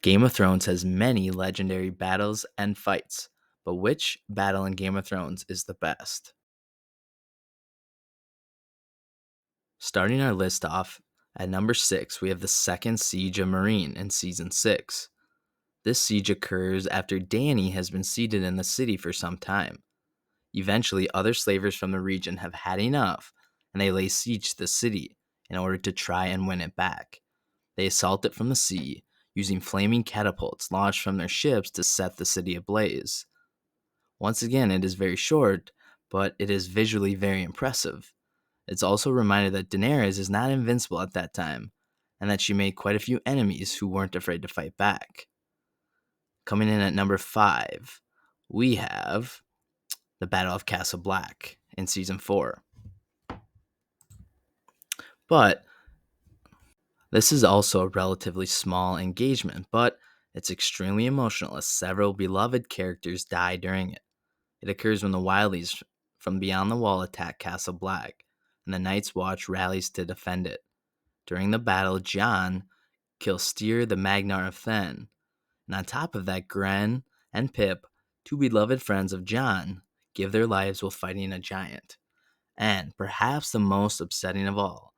Game of Thrones has many legendary battles and fights, but which battle in Game of Thrones is the best? Starting our list off at number 6, we have the Second Siege of Meereen in Season 6. This siege occurs after Dany has been seated in the city for some time. Eventually, other slavers from the region have had enough, and they lay siege to the city in order to try and win it back. They assault it from the sea, using flaming catapults launched from their ships to set the city ablaze. Once again, it is very short, but it is visually very impressive. It's also a reminder that Daenerys is not invincible at that time, and that she made quite a few enemies who weren't afraid to fight back. Coming in at number 5, we have the Battle of Castle Black in Season 4. But this is also a relatively small engagement, but it's extremely emotional as several beloved characters die during it. It occurs when the Wildlings from beyond the wall attack Castle Black, and the Night's Watch rallies to defend it. During the battle, Jon kills Styr the Magnar of Then, and on top of that, Gren and Pip, two beloved friends of Jon, give their lives while fighting a giant. And perhaps the most upsetting of all,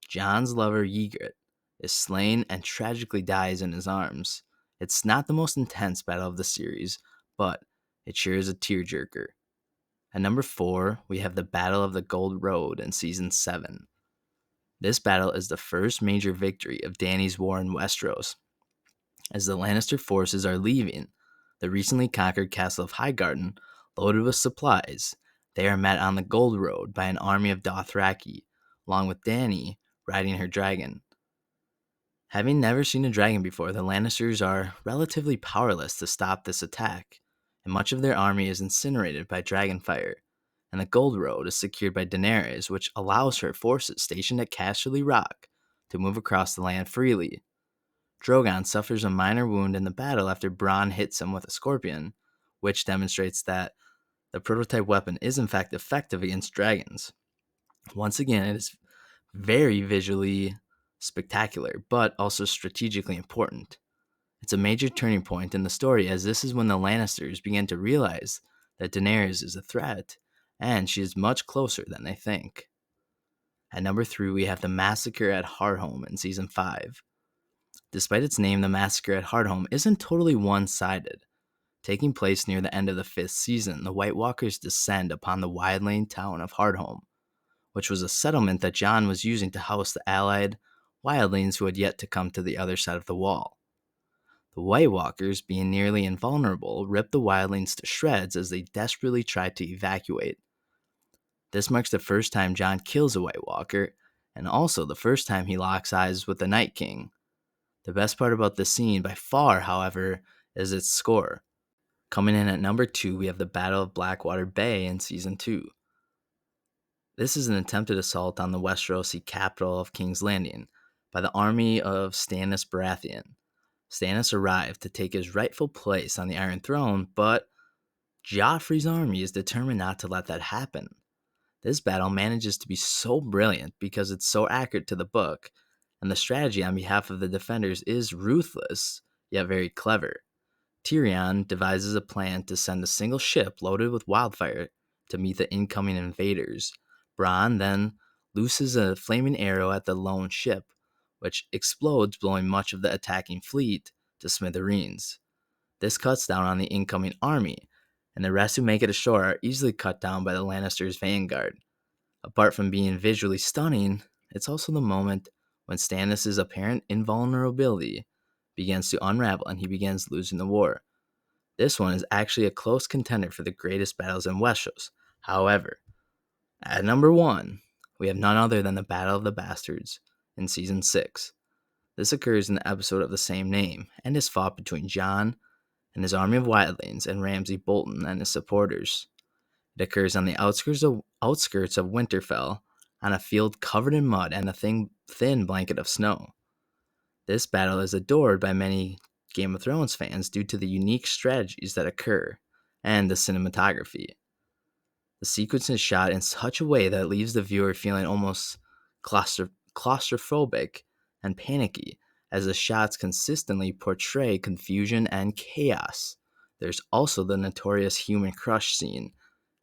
Jon's lover Ygritte is slain and tragically dies in his arms. It's not the most intense battle of the series, but it sure is a tearjerker. At number 4, we have the Battle of the Gold Road in Season 7. This battle is the first major victory of Dany's war in Westeros. As the Lannister forces are leaving the recently conquered castle of Highgarden loaded with supplies, they are met on the Gold Road by an army of Dothraki, along with Dany riding her dragon. Having never seen a dragon before, the Lannisters are relatively powerless to stop this attack, and much of their army is incinerated by dragonfire, and the Gold Road is secured by Daenerys, which allows her forces stationed at Casterly Rock to move across the land freely. Drogon suffers a minor wound in the battle after Bronn hits him with a scorpion, which demonstrates that the prototype weapon is in fact effective against dragons. Once again, it is very visually spectacular, but also strategically important. It's a major turning point in the story, as this is when the Lannisters begin to realize that Daenerys is a threat, and she is much closer than they think. At number 3, we have the Massacre at Hardhome in Season 5. Despite its name, the Massacre at Hardhome isn't totally one-sided. Taking place near the end of the 5th season, the White Walkers descend upon the wide-lane town of Hardhome, which was a settlement that Jon was using to house the allied wildlings who had yet to come to the other side of the wall. The White Walkers, being nearly invulnerable, rip the wildlings to shreds as they desperately try to evacuate. This marks the first time Jon kills a White Walker, and also the first time he locks eyes with the Night King. The best part about this scene, by far, however, is its score. Coming in at number 2, we have the Battle of Blackwater Bay in Season 2. This is an attempted assault on the Westerosi capital of King's Landing by the army of Stannis Baratheon. Stannis arrived to take his rightful place on the Iron Throne, but Joffrey's army is determined not to let that happen. This battle manages to be so brilliant because it's so accurate to the book, and the strategy on behalf of the defenders is ruthless, yet very clever. Tyrion devises a plan to send a single ship loaded with wildfire to meet the incoming invaders. Bronn then looses a flaming arrow at the lone ship, which explodes, blowing much of the attacking fleet to smithereens. This cuts down on the incoming army, and the rest who make it ashore are easily cut down by the Lannisters' vanguard. Apart from being visually stunning, it's also the moment when Stannis' apparent invulnerability begins to unravel and he begins losing the war. This one is actually a close contender for the greatest battles in Westeros. However, at number 1, we have none other than the Battle of the Bastards in Season 6. This occurs in the episode of the same name and is fought between Jon and his army of wildlings and Ramsay Bolton and his supporters. It occurs on the outskirts of Winterfell, on a field covered in mud and a thin blanket of snow. This battle is adored by many Game of Thrones fans due to the unique strategies that occur and the cinematography. The sequence is shot in such a way that it leaves the viewer feeling almost claustrophobic and panicky as the shots consistently portray confusion and chaos. There's also the notorious human crush scene,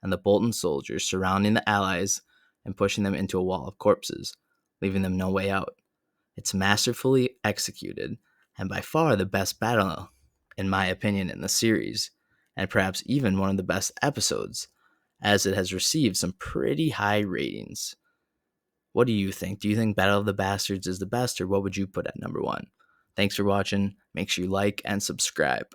and the Bolton soldiers surrounding the Allies and pushing them into a wall of corpses, leaving them no way out. It's masterfully executed, and by far the best battle, in my opinion, in the series, and perhaps even one of the best episodes, as it has received some pretty high ratings. What do you think? Do you think Battle of the Bastards is the best, or what would you put at number one? Thanks for watching. Make sure you like and subscribe.